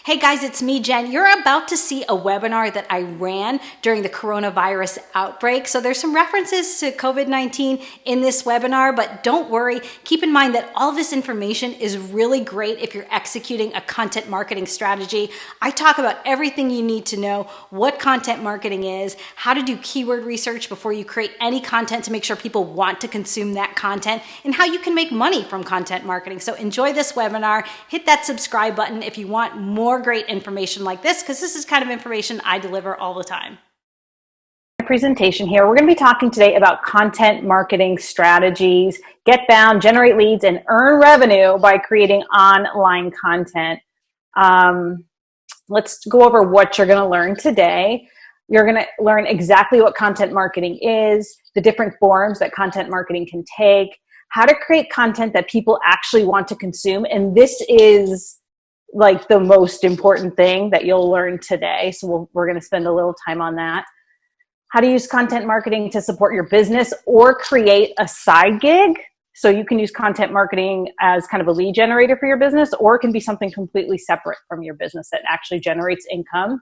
Hey guys, it's me, Jen. You're about to see a webinar that I ran during the coronavirus outbreak. So there's some references to COVID-19 in this webinar, but don't worry. Keep in mind that all of this information is really great if you're executing a content marketing strategy. I talk about everything you need to know, what content marketing is, how to do keyword research before you create any content to make sure people want to consume that content, and how you can make money from content marketing. So enjoy this webinar. Hit that subscribe button if you want more great information like this, because this is kind of information I deliver all the time. Presentation here. We're going to be talking today about content marketing strategies, get found, generate leads, and earn revenue by creating online content. Let's go over what you're going to learn today. You're going to learn exactly what content marketing is, the different forms that content marketing can take, how to create content that people actually want to consume. And this is like the most important thing that you'll learn today. So we're going to spend a little time on that. How to use content marketing to support your business or create a side gig. So you can use content marketing as kind of a lead generator for your business, or it can be something completely separate from your business that actually generates income.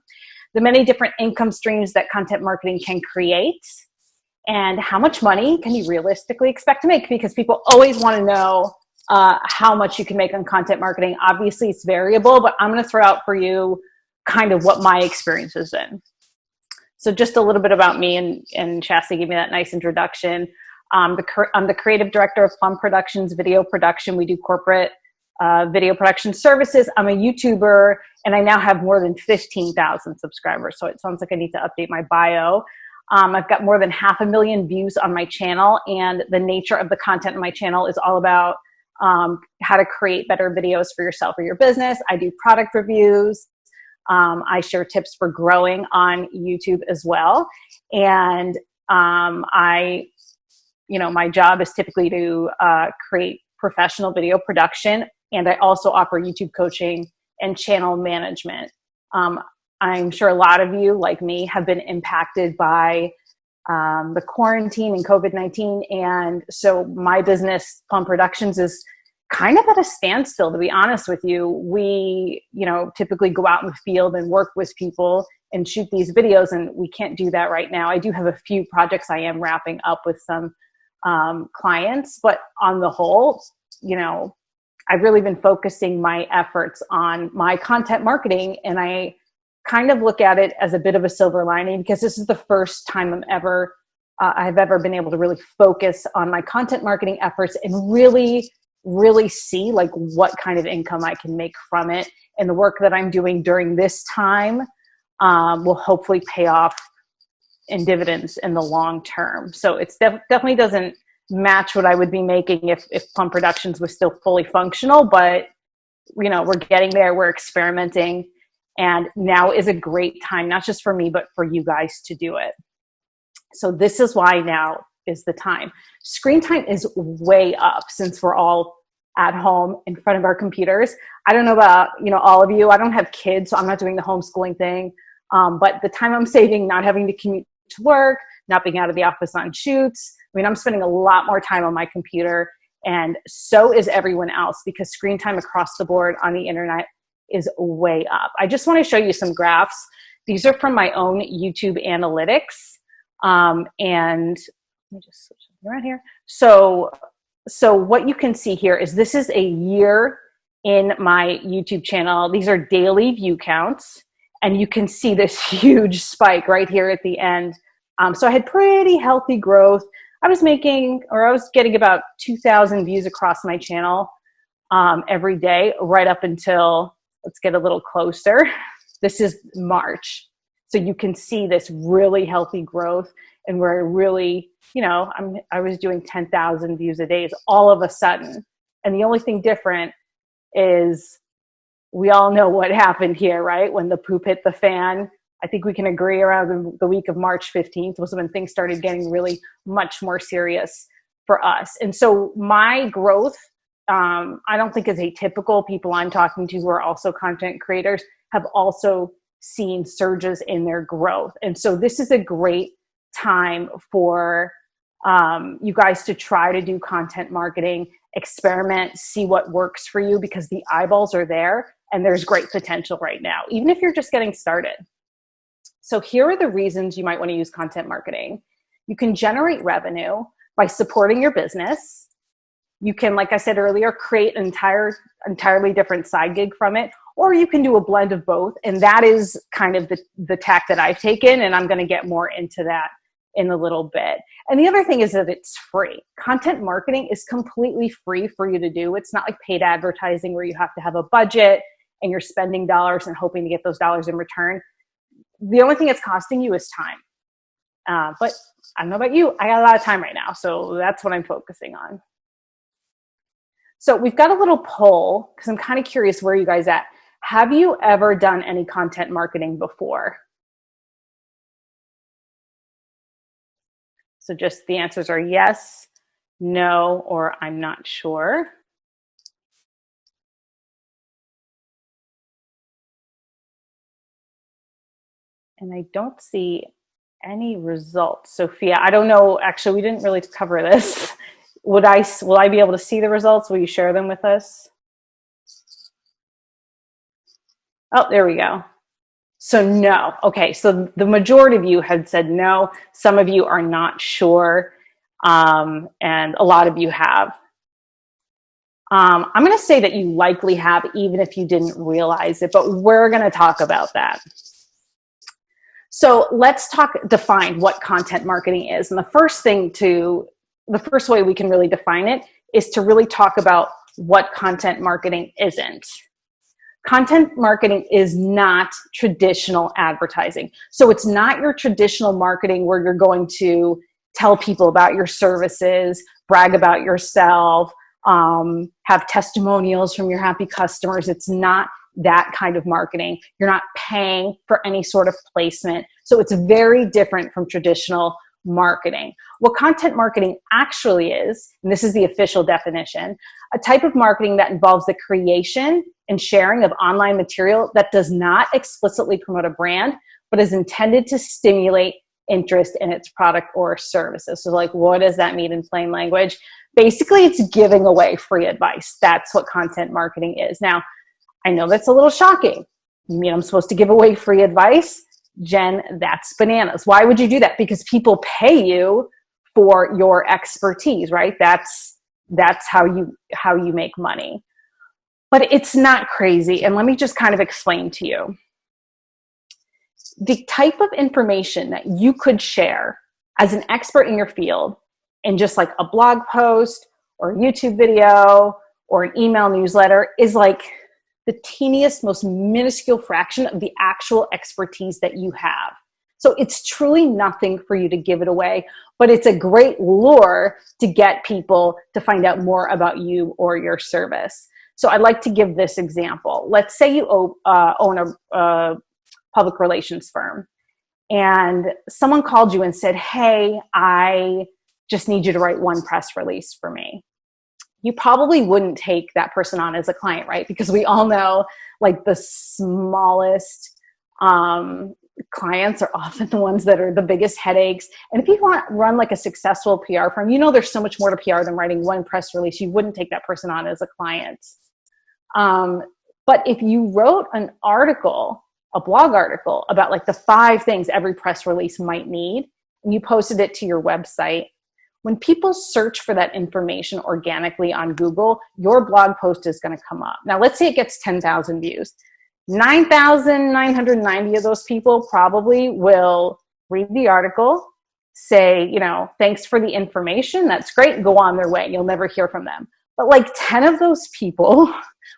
The many different income streams that content marketing can create, and how much money can you realistically expect to make, because people always want to know how much you can make on content marketing. Obviously it's variable, but I'm going to throw out for you kind of what my experience has been. So just a little bit about me, and Chastity gave me that nice introduction. I'm the creative director of Plum Productions Video Production. We do corporate video production services. I'm a YouTuber, and I now have more than 15,000 subscribers. So it sounds like I need to update my bio. I've got more than 500,000 views on my channel, and the nature of the content on my channel is all about how to create better videos for yourself or your business. I do product reviews. I share tips for growing on YouTube as well. And my job is typically to create professional video production. And I also offer YouTube coaching and channel management. I'm sure a lot of you, like me, have been impacted by the quarantine and COVID-19. And so my business, Plum Productions, is kind of at a standstill, to be honest with you. We, typically go out in the field and work with people and shoot these videos, and we can't do that right now. I do have a few projects I am wrapping up with some clients, but on the whole, I've really been focusing my efforts on my content marketing, and I kind of look at it as a bit of a silver lining, because this is the first time I've ever been able to really focus on my content marketing efforts and really see like what kind of income I can make from it. And the work that I'm doing during this time will hopefully pay off in dividends in the long term. So it's definitely doesn't match what I would be making if Plum Productions was still fully functional, but we're getting there, we're experimenting, and now is a great time, not just for me, but for you guys to do it. So this is why now is the time. Screen time is way up since we're all at home in front of our computers. I don't know about, all of you. I don't have kids, so I'm not doing the homeschooling thing. But the time I'm saving, not having to commute to work, not being out of the office on shoots, I'm spending a lot more time on my computer, and so is everyone else, because screen time across the board on the internet is way up. I just want to show you some graphs. These are from my own YouTube analytics. And let me just switch around here. So what you can see here is this is a year in my YouTube channel. These are daily view counts, and you can see this huge spike right here at the end. So I had pretty healthy growth. I was getting about 2,000 views across my channel every day, right up until, let's get a little closer. This is March. So you can see this really healthy growth, and we're really, I was doing 10,000 views a day all of a sudden. And the only thing different is we all know what happened here, right? When the poop hit the fan. I think we can agree around the week of March 15th was when things started getting really much more serious for us. And so my growth, I don't think is atypical. People I'm talking to who are also content creators have also seen surges in their growth. And so this is a great time for you guys to try to do content marketing, experiment, see what works for you, because the eyeballs are there and there's great potential right now, even if you're just getting started. So here are the reasons you might want to use content marketing. You can generate revenue by supporting your business. You can, like I said earlier, create an entirely different side gig from it, or you can do a blend of both. And that is kind of the tack that I've taken, and I'm going to get more into that in a little bit. And the other thing is that it's free. Content marketing is completely free for you to do. It's not like paid advertising where you have to have a budget and you're spending dollars and hoping to get those dollars in return. The only thing it's costing you is time. But I don't know about you, I got a lot of time right now, so that's what I'm focusing on. So we've got a little poll because I'm kind of curious where you guys at. Have you ever done any content marketing before? So just the answers are yes, no, or I'm not sure. And I don't see any results. Sophia, I don't know. Actually, we didn't really cover this. Will I be able to see the results? Will you share them with us? Oh, there we go. So no. Okay, so the majority of you had said no. Some of you are not sure, and a lot of you have. I'm going to say that you likely have, even if you didn't realize it, but we're going to talk about that. So let's define what content marketing is. And the first way we can really define it is to really talk about what content marketing isn't. Content marketing is not traditional advertising. So it's not your traditional marketing where you're going to tell people about your services, brag about yourself, have testimonials from your happy customers. It's not that kind of marketing. You're not paying for any sort of placement. So it's very different from traditional marketing. What content marketing actually is, and this is the official definition, a type of marketing that involves the creation and sharing of online material that does not explicitly promote a brand, but is intended to stimulate interest in its product or services. So like, what does that mean in plain language? Basically, it's giving away free advice. That's what content marketing is. Now, I know that's a little shocking. You mean I'm supposed to give away free advice? Jen, that's bananas. Why would you do that? Because people pay you for your expertise, right? That's how you make money. But it's not crazy. And let me just kind of explain to you. The type of information that you could share as an expert in your field in just like a blog post or a YouTube video or an email newsletter is like the teeniest, most minuscule fraction of the actual expertise that you have. So it's truly nothing for you to give it away, but it's a great lure to get people to find out more about you or your service. So I'd like to give this example. Let's say you own a public relations firm and someone called you and said, hey, I just need you to write one press release for me. You probably wouldn't take that person on as a client, right? Because we all know like the smallest clients are often the ones that are the biggest headaches. And if you want to run like a successful PR firm, you know there's so much more to PR than writing one press release. You wouldn't take that person on as a client. But if you wrote an article, a blog article about like the 5 things every press release might need, and you posted it to your website, when people search for that information organically on Google, your blog post is going to come up. Now, let's say it gets 10,000 views. 9,990 of those people probably will read the article, say, you know, thanks for the information. That's great. Go on their way. You'll never hear from them. But like 10 of those people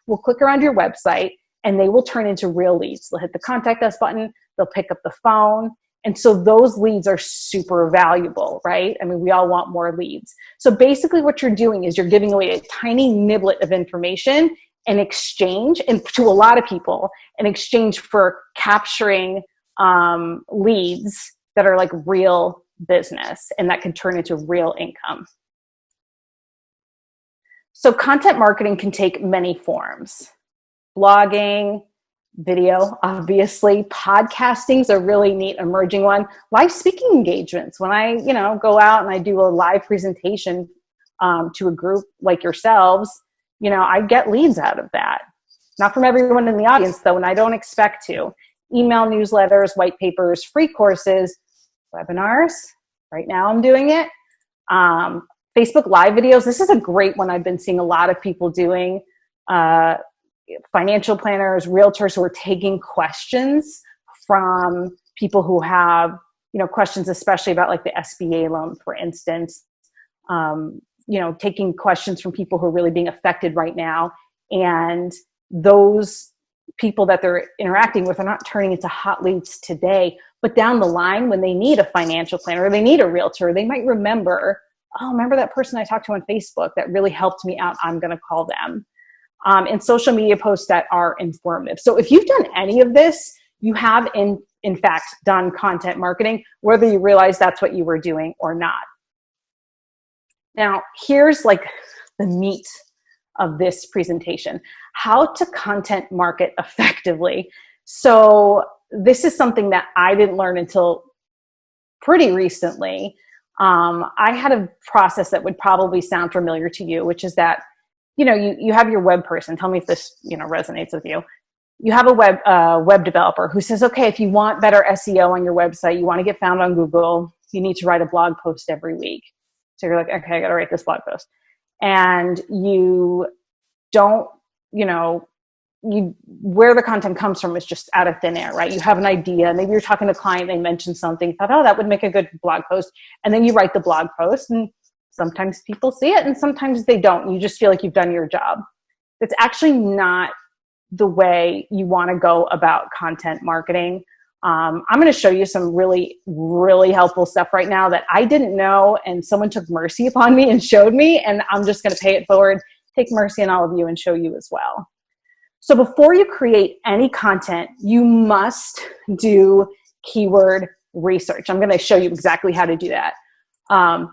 will click around your website and they will turn into real leads. They'll hit the contact us button. They'll pick up the phone. And so those leads are super valuable, right? I mean, we all want more leads. So basically what you're doing is you're giving away a tiny niblet of information in exchange, and to a lot of people, in exchange for capturing leads that are like real business and that can turn into real income. So content marketing can take many forms. Blogging, video, obviously. Podcasting is a really neat emerging one. Live speaking engagements. When I, go out and I do a live presentation to a group like yourselves, I get leads out of that. Not from everyone in the audience though, and I don't expect to. Email newsletters, white papers, free courses, webinars. Right now I'm doing it. Facebook Live videos. This is a great one I've been seeing a lot of people doing. Financial planners, realtors who are taking questions from people who have, questions, especially about like the SBA loan, for instance. Taking questions from people who are really being affected right now. And those people that they're interacting with are not turning into hot leads today, but down the line when they need a financial planner or they need a realtor, they might remember, oh, remember that person I talked to on Facebook that really helped me out, I'm going to call them. And social media posts that are informative. So if you've done any of this, you have in fact done content marketing, whether you realize that's what you were doing or not. Now, here's like the meat of this presentation, how to content market effectively. So this is something that I didn't learn until pretty recently. I had a process that would probably sound familiar to you, which is that, you have your web person. Tell me if this, resonates with you. You have a web developer who says, okay, if you want better SEO on your website, you want to get found on Google, you need to write a blog post every week. So you're like, okay, I got to write this blog post. And you don't, where the content comes from is just out of thin air, right? You have an idea. Maybe you're talking to a client, they mentioned something, thought, oh, that would make a good blog post. And then you write the blog post, and sometimes people see it and sometimes they don't. You just feel like you've done your job. It's actually not the way you want to go about content marketing. I'm going to show you some really, really helpful stuff right now that I didn't know, and someone took mercy upon me and showed me, and I'm just going to pay it forward, take mercy on all of you and show you as well. So before you create any content, you must do keyword research. I'm going to show you exactly how to do that.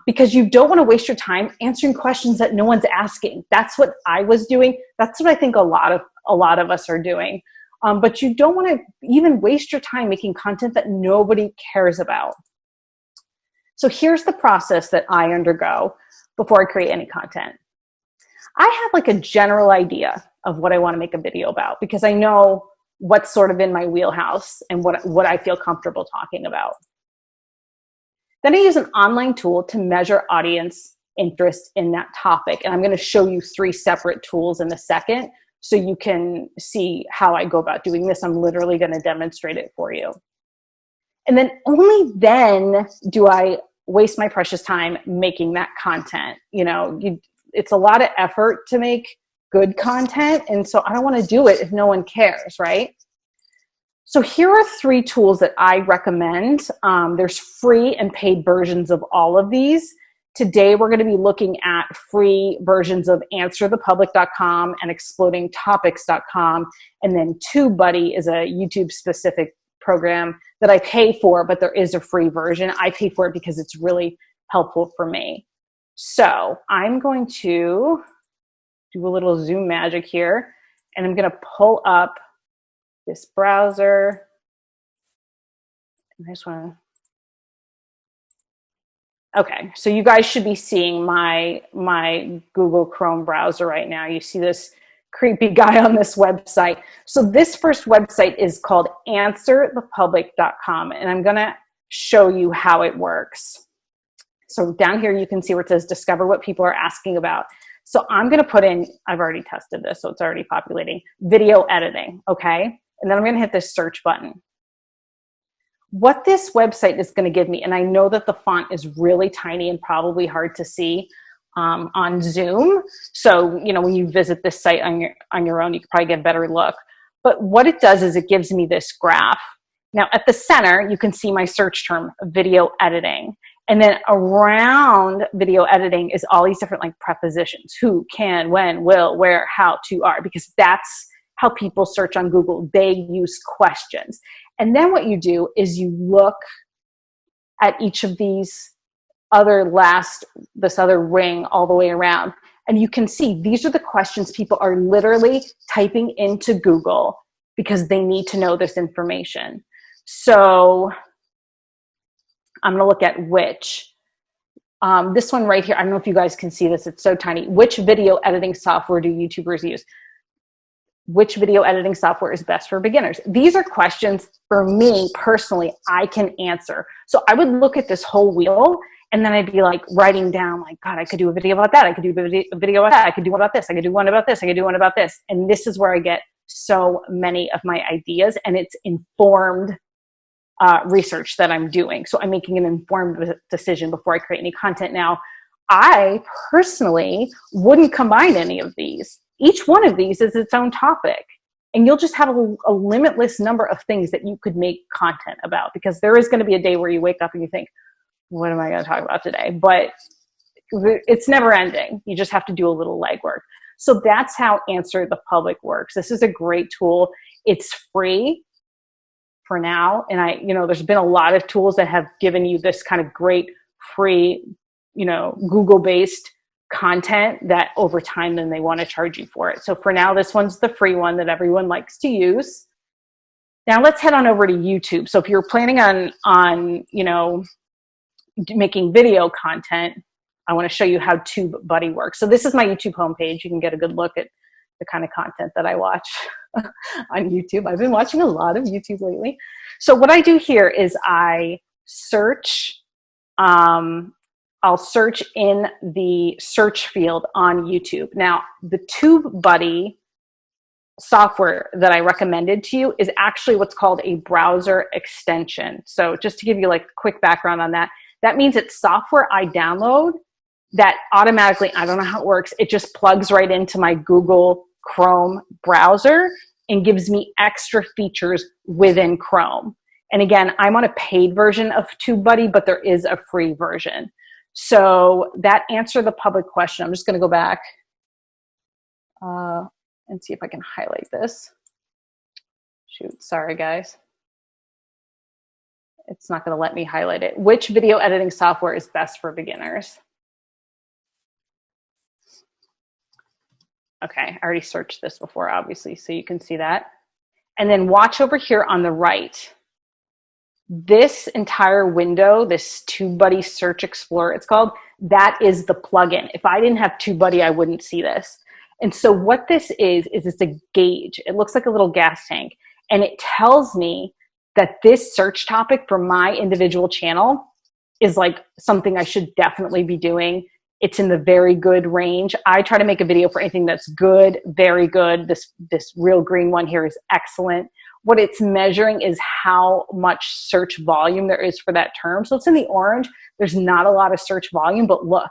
Because you don't want to waste your time answering questions that no one's asking. That's what I was doing. That's what I think a lot of us are doing. But you don't want to even waste your time making content that nobody cares about. So here's the process that I undergo before I create any content. I have like a general idea of what I want to make a video about because I know what's sort of in my wheelhouse and what I feel comfortable talking about. Then I use an online tool to measure audience interest in that topic. And I'm going to show you 3 separate tools in a second so you can see how I go about doing this. I'm literally going to demonstrate it for you. And then only then do I waste my precious time making that content. It's a lot of effort to make good content. And so I don't want to do it if no one cares, right? So here are 3 tools that I recommend. There's free and paid versions of all of these. Today, we're going to be looking at free versions of answerthepublic.com and explodingtopics.com. And then Tubebuddy is a YouTube-specific program that I pay for, but there is a free version. I pay for it because it's really helpful for me. So I'm going to do a little Zoom magic here, and I'm going to pull up this browser. And I just want to. Okay, so you guys should be seeing my Google Chrome browser right now. You see this creepy guy on this website. So this first website is called answerthepublic.com, and I'm going to show you how it works. So down here you can see where it says discover what people are asking about. So I'm going to put in, I've already tested this, so it's already populating, video editing, okay? And then I'm going to hit this search button. What this website is going to give me, and I know that the font is really tiny and probably hard to see on Zoom. So, when you visit this site on your own, you can probably get a better look. But what it does is it gives me this graph. Now, at the center, you can see my search term, video editing. And then around video editing is all these different like prepositions: who, can, when, will, where, how, to, are, because that's how people search on Google. They use questions. And then what you do is you look at each of these this other ring all the way around, and you can see these are the questions people are literally typing into Google because they need to know this information. So I'm going to look at which. This one right here, I don't know if you guys can see this, it's so tiny. Which video editing software do YouTubers use? which video editing software is best for beginners? These are questions for me personally, I can answer. So I would look at this whole wheel and then I'd be like writing down like, God, I could do a video about that. I could do a video about that. I could do one about this. I could do one about this. I could do one about this. And this is where I get so many of my ideas, and it's informed research that I'm doing. So I'm making an informed decision before I create any content. Now, I personally wouldn't combine any of these. Each one of these is its own topic, and you'll just have a limitless number of things that you could make content about, because there is going to be a day where you wake up and you think, what am I going to talk about today? But it's never ending. You just have to do a little legwork. So that's how Answer the Public works. This is a great tool. It's free for now. And there's been a lot of tools that have given you this kind of great free, Google-based content that over time then they want to charge you for it. So for now, this one's the free one that everyone likes to use. Now let's head on over to YouTube. So if you're planning on making video content, I want to show you how Tubebuddy works. So this is my YouTube homepage. You can get a good look at the kind of content that I watch on YouTube. I've been watching a lot of YouTube lately. So what I do here is I search, I'll search in the search field on YouTube. Now, the Tubebuddy software that I recommended to you is actually what's called a browser extension. So just to give you like a quick background on that, that means it's software I download that automatically, I don't know how it works, it just plugs right into my Google Chrome browser and gives me extra features within Chrome. And again, I'm on a paid version of Tubebuddy, but there is a free version. So that Answer the Public question, I'm just going to go back and see if I can highlight this. Shoot, sorry guys. It's not going to let me highlight it. Which video editing software is best for beginners? Okay, I already searched this before, obviously, so you can see that. And then watch over here on the right. This entire window, this Tubebuddy Search Explorer, it's called, that is the plugin. If I didn't have Tubebuddy, I wouldn't see this. And so what this is it's a gauge. It looks like a little gas tank. And it tells me that this search topic for my individual channel is like something I should definitely be doing. It's in the very good range. I try to make a video for anything that's good, very good. This real green one here is excellent. What it's measuring is how much search volume there is for that term. So it's in the orange. There's not a lot of search volume, but look,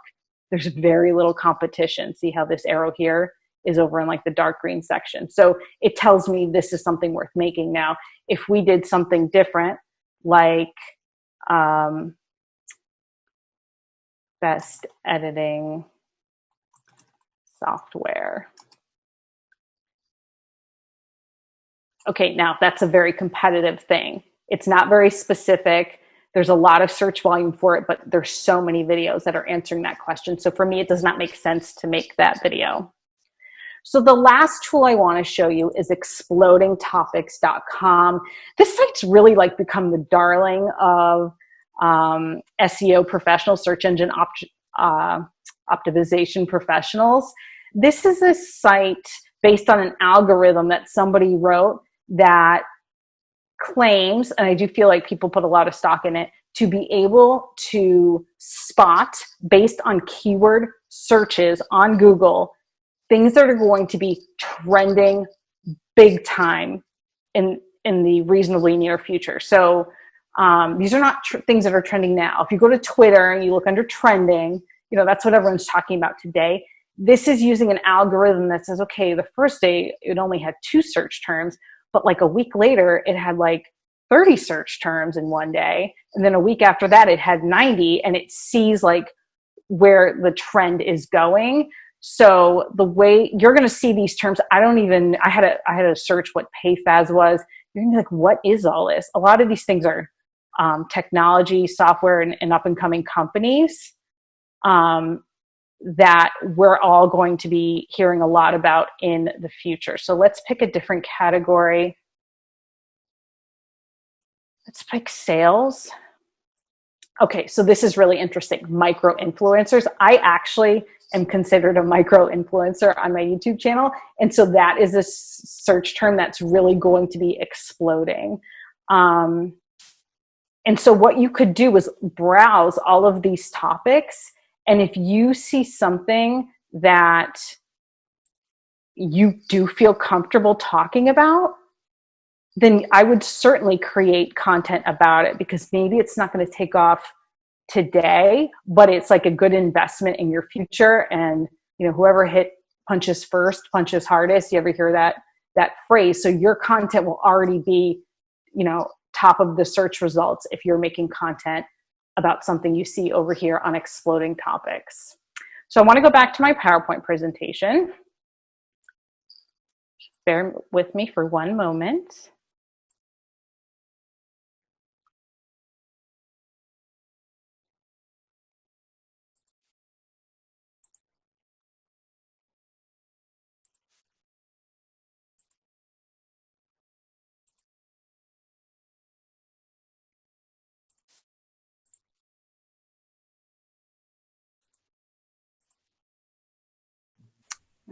there's very little competition. See how this arrow here is over in like the dark green section. So it tells me this is something worth making. Now, if we did something different, like best editing software. Okay, now that's a very competitive thing. It's not very specific. There's a lot of search volume for it, but there's so many videos that are answering that question. So for me, it does not make sense to make that video. So the last tool I want to show you is explodingtopics.com. This site's really like become the darling of SEO professionals, search engine optimization professionals. This is a site based on an algorithm that somebody wrote that claims, and I do feel like people put a lot of stock in it, to be able to spot, based on keyword searches on Google, things that are going to be trending big time in the reasonably near future. So these are not things that are trending now. If you go to Twitter and you look under trending, that's what everyone's talking about today. This is using an algorithm that says, okay, the first day it only had 2 search terms, but like a week later it had like 30 search terms in one day. And then a week after that it had 90, and it sees like where the trend is going. So the way you're going to see these terms, I had to search what PayFaz was. You're going to be like, what is all this? A lot of these things are technology, software, and up and coming companies that we're all going to be hearing a lot about in the future. So let's pick a different category. Let's pick sales. Okay, so this is really interesting. Micro influencers. I actually am considered a micro influencer on my YouTube channel. And so that is a search term that's really going to be exploding. And so what you could do is browse all of these topics. And if you see something that you do feel comfortable talking about, then I would certainly create content about it, because maybe it's not going to take off today, but it's like a good investment in your future. And, you know, whoever punches first, punches hardest. You ever hear that phrase? So your content will already be, you know, top of the search results if you're making content about something you see over here on exploding topics. So I want to go back to my PowerPoint presentation. Bear with me for one moment.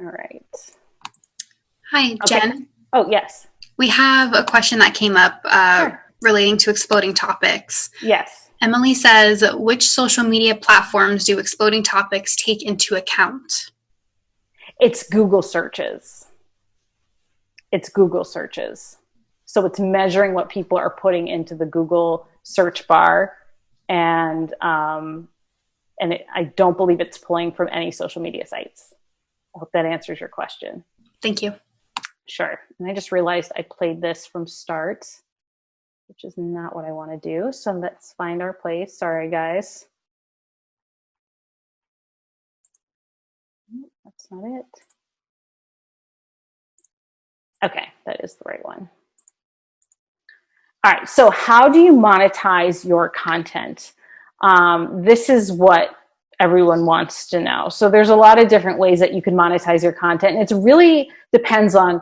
All right. Hi, Jen. Okay. Oh, yes. We have a question that came up Sure. relating to exploding topics. Yes. Emily says, which social media platforms do exploding topics take into account? It's Google searches. It's Google searches. So it's measuring what people are putting into the Google search bar. And I don't believe it's pulling from any social media sites. I hope that answers your question. Thank you. Sure. And I just realized I played this from start, which is not what I want to do. So let's find our place. Sorry, guys. That's not it. Okay, that is the right one. All right, so how do you monetize your content? This is what everyone wants to know. So there's a lot of different ways that you can monetize your content. And it really depends on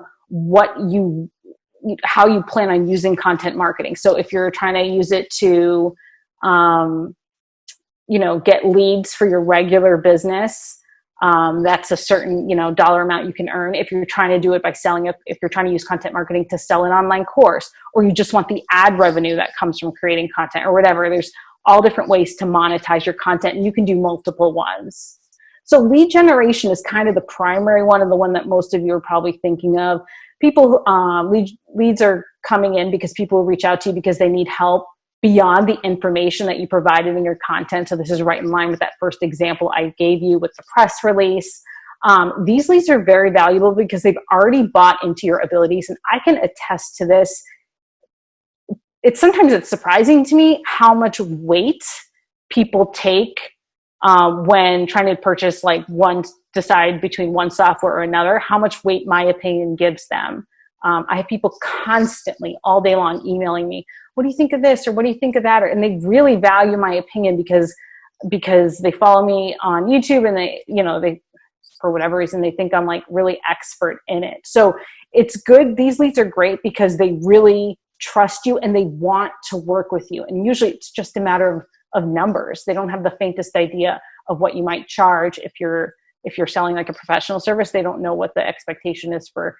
how you plan on using content marketing. So if you're trying to use it to, get leads for your regular business, that's a certain, dollar amount you can earn. If you're trying to do it by if you're trying to use content marketing to sell an online course, or you just want the ad revenue that comes from creating content or whatever, there's all different ways to monetize your content, and you can do multiple ones. So lead generation is kind of the primary one, and the one that most of you are probably thinking of. People, leads are coming in because people reach out to you because they need help beyond the information that you provided in your content. So this is right in line with that first example I gave you with the press release. These leads are very valuable because they've already bought into your abilities, and I can attest to this. Sometimes it's surprising to me how much weight people take when trying to purchase, decide between one software or another, how much weight my opinion gives them. I have people constantly all day long emailing me, what do you think of this? Or what do you think of that? And they really value my opinion because they follow me on YouTube, and they, for whatever reason, they think I'm really expert in it. So it's good. These leads are great because they really trust you and they want to work with you. And usually it's just a matter of numbers. They don't have the faintest idea of what you might charge. If you're selling a professional service, they don't know what the expectation is for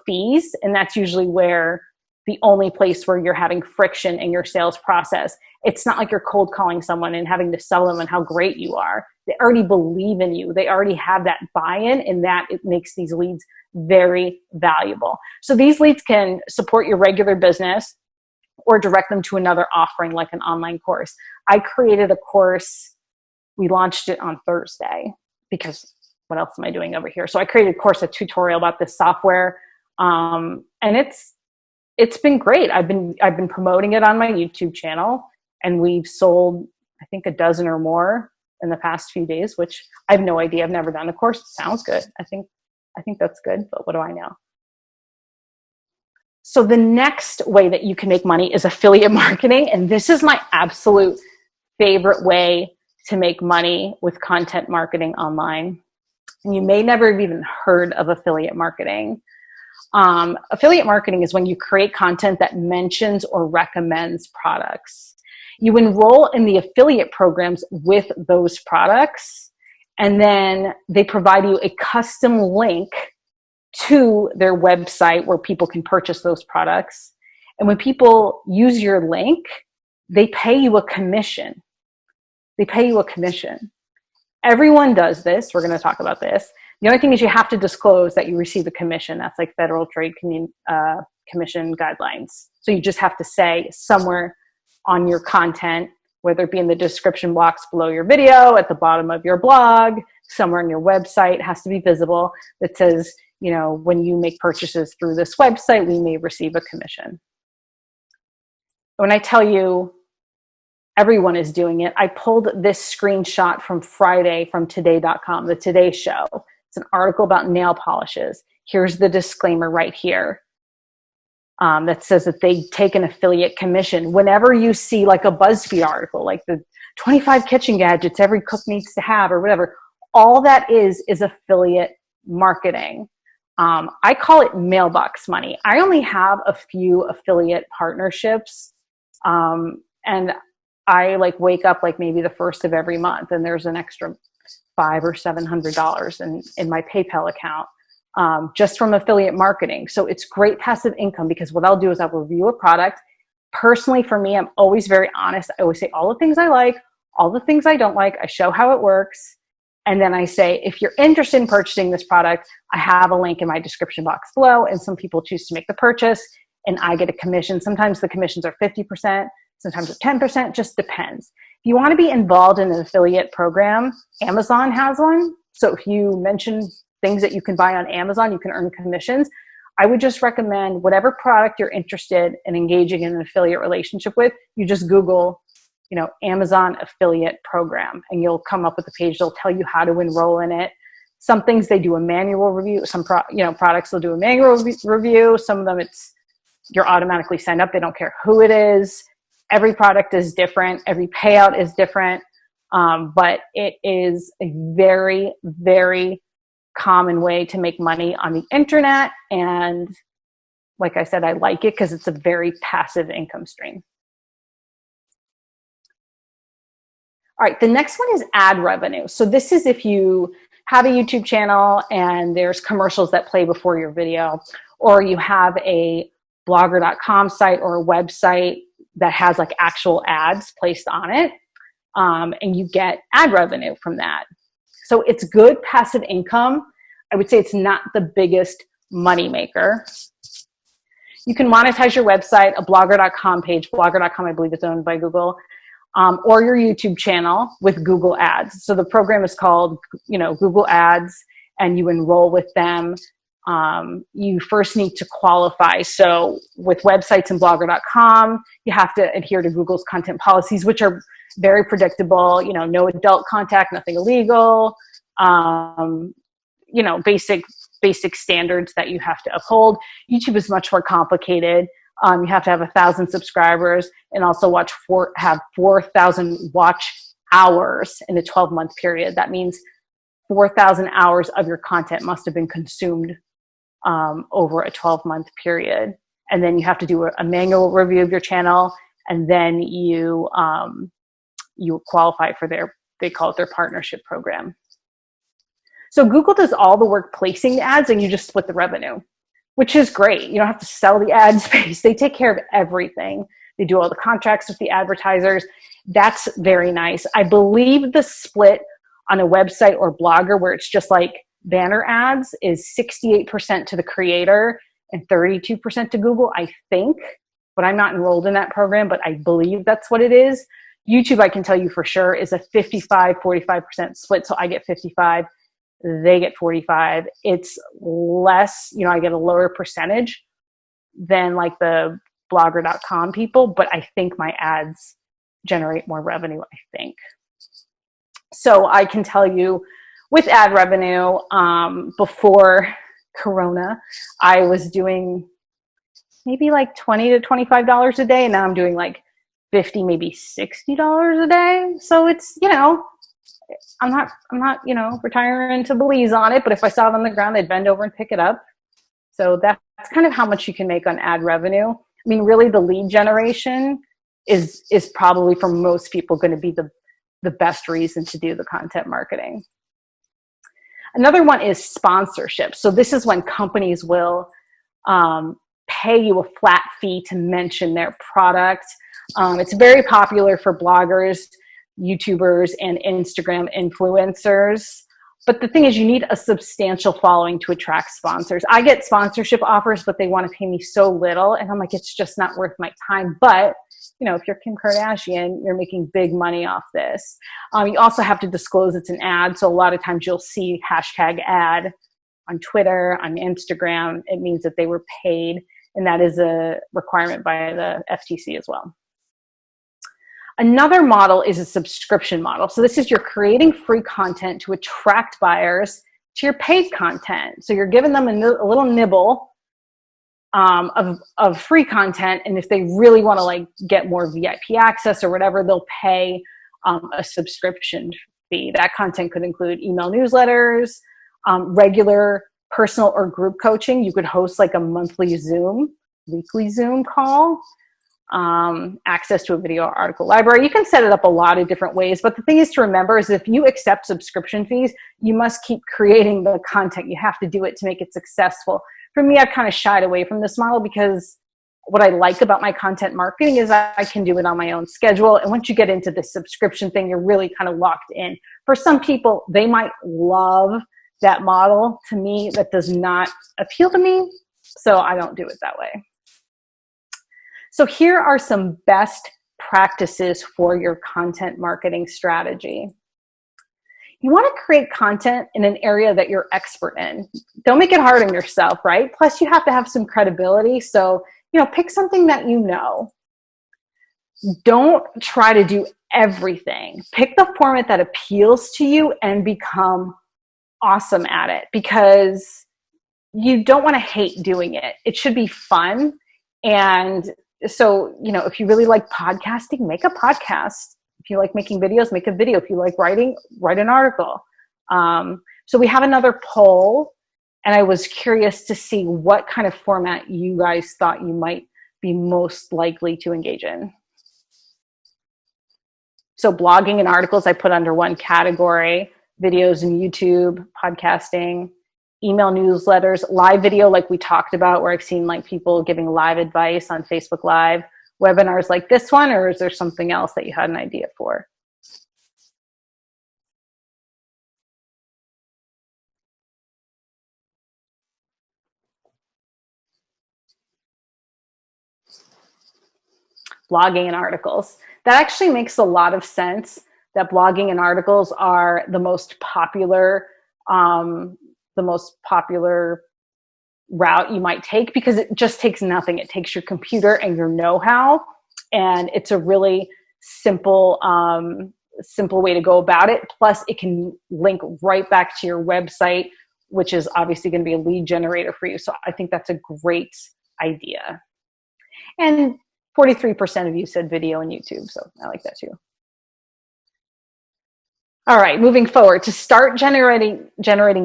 fees. And that's usually where the only place where you're having friction in your sales process. It's not like you're cold calling someone and having to sell them on how great you are. They already believe in you. They already have that buy-in, and that it makes these leads very valuable. So these leads can support your regular business or direct them to another offering like an online course. I created a course. We launched it on Thursday because what else am I doing over here? So I created a tutorial about this software. And it's been great. I've been promoting it on my YouTube channel, and we've sold, I think, a dozen or more in the past few days, which I have no idea. I've never done a course. It sounds good. I think that's good, but what do I know? So the next way that you can make money is affiliate marketing. And this is my absolute favorite way to make money with content marketing online. And you may never have even heard of affiliate marketing. Affiliate marketing is when you create content that mentions or recommends products. You enroll in the affiliate programs with those products, and then they provide you a custom link to their website where people can purchase those products. And when people use your link, they pay you a commission. They pay you a commission. Everyone does this. We're going to talk about this. The only thing is you have to disclose that you receive a commission. That's like Federal Trade Commission guidelines. So you just have to say somewhere on your content, whether it be in the description box below your video, at the bottom of your blog, somewhere on your website, has to be visible, that says, you know, when you make purchases through this website, we may receive a commission. When I tell you everyone is doing it, I pulled this screenshot from Friday from today.com, the Today Show. It's an article about nail polishes. Here's the disclaimer right here that says that they take an affiliate commission. Whenever you see like a BuzzFeed article, like the 25 kitchen gadgets every cook needs to have or whatever, all that is affiliate marketing. I call it mailbox money. I only have a few affiliate partnerships, and I like wake up like maybe the first of every month, and there's an extra $500 or $700 in my PayPal account, just from affiliate marketing. So it's great passive income, because what I'll do is I'll review a product. Personally, for me, I'm always very honest. I always say all the things I like, all the things I don't like. I show how it works. And then I say, if you're interested in purchasing this product, I have a link in my description box below. And some people choose to make the purchase and I get a commission. Sometimes the commissions are 50%, sometimes it's 10%, just depends. If you want to be involved in an affiliate program, Amazon has one. So if you mention things that you can buy on Amazon, you can earn commissions. I would just recommend whatever product you're interested in engaging in an affiliate relationship with, you just Google, you know, Amazon affiliate program, and you'll come up with a page that'll tell you how to enroll in it. Some things they do a manual review. Some products they'll do a manual review. Some of them you're automatically signed up. They don't care who it is. Every product is different. Every payout is different. But it is a very, very common way to make money on the internet. And like I said, I like it because it's a very passive income stream. All right, the next one is ad revenue. So this is if you have a YouTube channel and there's commercials that play before your video, or you have a blogger.com site or a website that has like actual ads placed on it, and you get ad revenue from that. So it's good passive income. I would say it's not the biggest money maker. You can monetize your website, a blogger.com page. Blogger.com, I believe, is owned by Google. Or your YouTube channel with Google Ads. So the program is called, Google Ads, and you enroll with them. You first need to qualify. So with websites and blogger.com, you have to adhere to Google's content policies, which are very predictable. No adult contact, nothing illegal. Basic standards that you have to uphold. YouTube is much more complicated. You have to have 1,000 subscribers and also have 4,000 watch hours in a 12-month period. That means 4,000 hours of your content must have been consumed over a 12-month period. And then you have to do a manual review of your channel, and then you qualify for they call it their partnership program. So Google does all the work placing the ads, and you just split the revenue, which is great. You don't have to sell the ad space. They take care of everything. They do all the contracts with the advertisers. That's very nice. I believe the split on a website or blogger where it's just like banner ads is 68% to the creator and 32% to Google, I think. But I'm not enrolled in that program, but I believe that's what it is. YouTube, I can tell you for sure, is a 55-45% split. So I get 55. They get 45. It's less, I get a lower percentage than like the blogger.com people, but I think my ads generate more revenue, I think. So I can tell you with ad revenue, before Corona, I was doing maybe like $20 to $25 a day, and now I'm doing like $50, maybe $60 a day. So it's, I'm not, retiring to Belize on it, but if I saw it on the ground, I'd bend over and pick it up. So that's kind of how much you can make on ad revenue. I mean, really the lead generation is probably for most people going to be the best reason to do the content marketing. Another one is sponsorship. So this is when companies will pay you a flat fee to mention their product. It's very popular for bloggers, YouTubers, and Instagram influencers. But the thing is, you need a substantial following to attract sponsors. I get sponsorship offers, but they want to pay me so little. And I'm like, it's just not worth my time. But, you know, if you're Kim Kardashian, you're making big money off this. You also have to disclose it's an ad. So a lot of times you'll see hashtag ad on Twitter, on Instagram. It means that they were paid. And that is a requirement by the FTC as well. Another model is a subscription model. So this is you're creating free content to attract buyers to your paid content. So you're giving them a little nibble of free content. And if they really want to like get more VIP access or whatever, they'll pay a subscription fee. That content could include email newsletters, regular personal or group coaching. You could host like a monthly weekly Zoom call. Access to a video or article library. You can set it up a lot of different ways, but the thing is to remember is if you accept subscription fees, you must keep creating the content. You have to do it to make it successful. For me, I've kind of shied away from this model because what I like about my content marketing is I can do it on my own schedule. And once you get into the subscription thing, you're really kind of locked in. For some people, they might love that model. To me, that does not appeal to me, so I don't do it that way. So here are some best practices for your content marketing strategy. You want to create content in an area that you're expert in. Don't make it hard on yourself, right? Plus, you have to have some credibility. So, you know, pick something that you know. Don't try to do everything. Pick the format that appeals to you and become awesome at it, because you don't want to hate doing it. It should be fun. And so, you know, if you really like podcasting, make a podcast. If you like making videos, make a video. If you like writing, write an article. So we have another poll, and I was curious to see what kind of format you guys thought you might be most likely to engage in. So blogging and articles I put under one category, videos and YouTube, podcasting, email newsletters, live video like we talked about, where I've seen like people giving live advice on Facebook Live, webinars like this one, or is there something else that you had an idea for? Blogging and articles. That actually makes a lot of sense, that blogging and articles are the most popular route you might take, because it just takes nothing. It takes your computer and your know-how, and it's a really simple way to go about it. Plus, it can link right back to your website, which is obviously going to be a lead generator for you. So I think that's a great idea. And 43% of you said video and YouTube, so I like that too. All right, moving forward, to start generating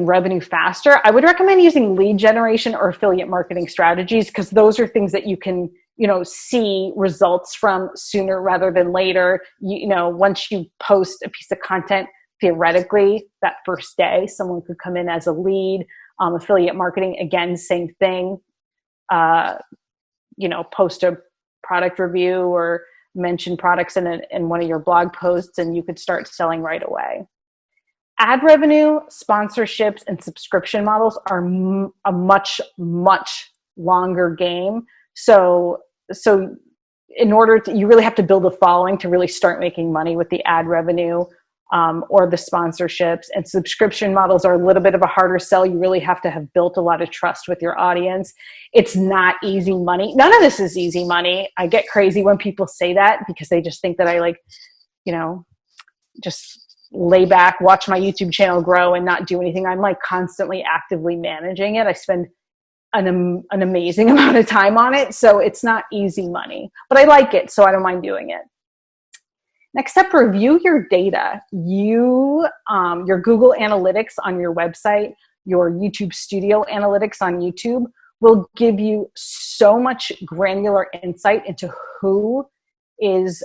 revenue faster, I would recommend using lead generation or affiliate marketing strategies, because those are things that you can, you know, see results from sooner rather than later. You know, once you post a piece of content, theoretically, that first day, someone could come in as a lead. Affiliate marketing, again, same thing. You know, post a product review or mention products in one of your blog posts, and you could start selling right away. Ad revenue, sponsorships, and subscription models are a much, much longer game. So in order to, you really have to build a following to really start making money with the ad revenue or the sponsorships. And subscription models are a little bit of a harder sell. You really have to have built a lot of trust with your audience. It's not easy money. None of this is easy money. I get crazy when people say that, because they just think that I like, you know, just lay back, watch my YouTube channel grow and not do anything. I'm like constantly actively managing it. I spend an amazing amount of time on it. So it's not easy money, but I like it, so I don't mind doing it. Next up, review your data. Your Google Analytics on your website, your YouTube Studio Analytics on YouTube will give you so much granular insight into who is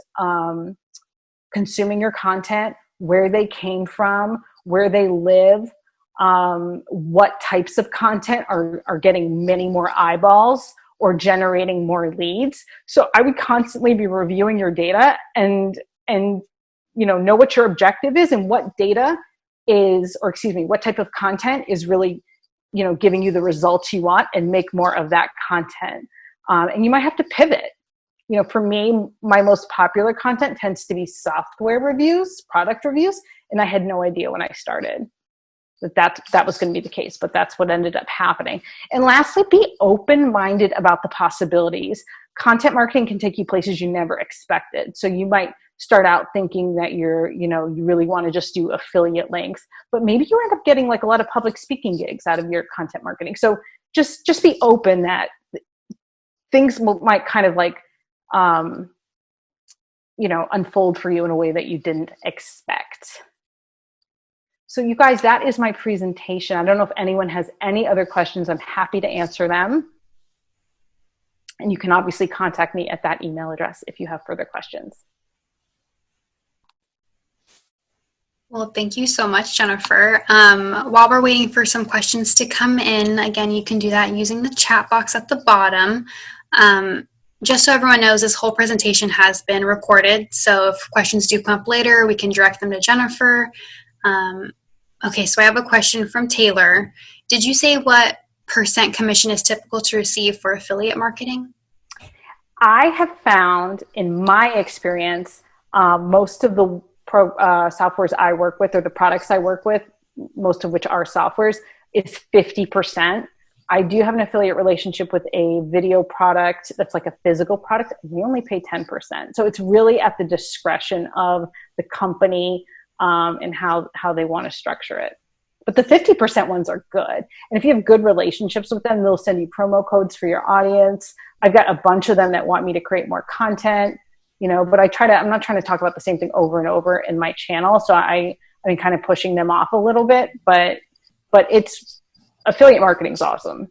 consuming your content, where they came from, where they live, what types of content are getting many more eyeballs or generating more leads. So I would constantly be reviewing your data and know what your objective is and what data is, or excuse me, what type of content is really, giving you the results you want, and make more of that content. And you might have to pivot. For me, my most popular content tends to be software reviews, product reviews, and I had no idea when I started that was going to be the case, but that's what ended up happening. And lastly, be open-minded about the possibilities. Content marketing can take you places you never expected. So you might start out thinking that you really want to just do affiliate links, but maybe you end up getting like a lot of public speaking gigs out of your content marketing. So just be open that things might kind of like, unfold for you in a way that you didn't expect. So you guys, that is my presentation. I don't know if anyone has any other questions. I'm happy to answer them. And you can obviously contact me at that email address if you have further questions. Well, thank you so much, Jennifer. While we're waiting for some questions to come in, again, you can do that using the chat box at the bottom. Just so everyone knows, this whole presentation has been recorded. So if questions do come up later, we can direct them to Jennifer. Okay, so I have a question from Taylor. Did you say what % commission is typical to receive for affiliate marketing? I have found in my experience, most of the softwares I work with, or the products I work with, most of which are softwares, is 50%. I do have an affiliate relationship with a video product that's like a physical product. We only pay 10%. So it's really at the discretion of the company and how they want to structure it. But the 50% ones are good. And if you have good relationships with them, they'll send you promo codes for your audience. I've got a bunch of them that want me to create more content, but I'm not trying to talk about the same thing over and over in my channel. So I'm kind of pushing them off a little bit, but affiliate marketing is awesome.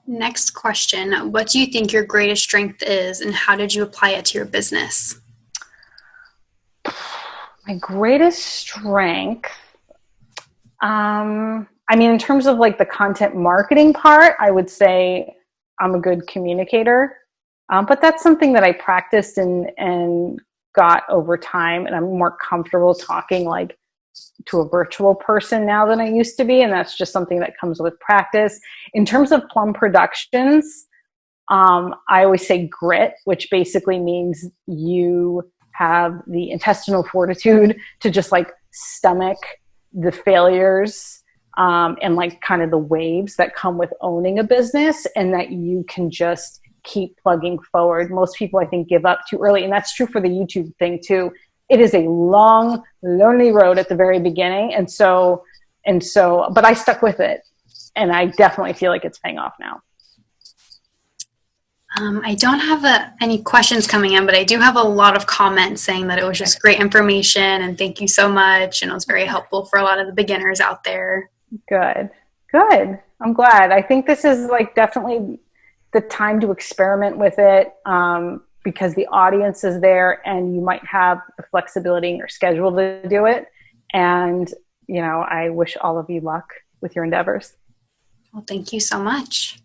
Next question. What do you think your greatest strength is, and how did you apply it to your business? My greatest strength, in terms of like the content marketing part, I would say I'm a good communicator. But that's something that I practiced and got over time, and I'm more comfortable talking like to a virtual person now than I used to be, and that's just something that comes with practice. In terms of Plum Productions, I always say grit, which basically means you have the intestinal fortitude to just like stomach the failures and like kind of the waves that come with owning a business, and that you can just keep plugging forward. Most people, I think, give up too early, and that's true for the YouTube thing too. It is a long, lonely road at the very beginning, and so, but I stuck with it, and I definitely feel like it's paying off now. I don't have any questions coming in, but I do have a lot of comments saying that it was just great information, and thank you so much, and it was very helpful for a lot of the beginners out there. Good. I'm glad. I think this is like definitely the time to experiment with it, because the audience is there and you might have the flexibility in your schedule to do it. And, I wish all of you luck with your endeavors. Well, thank you so much.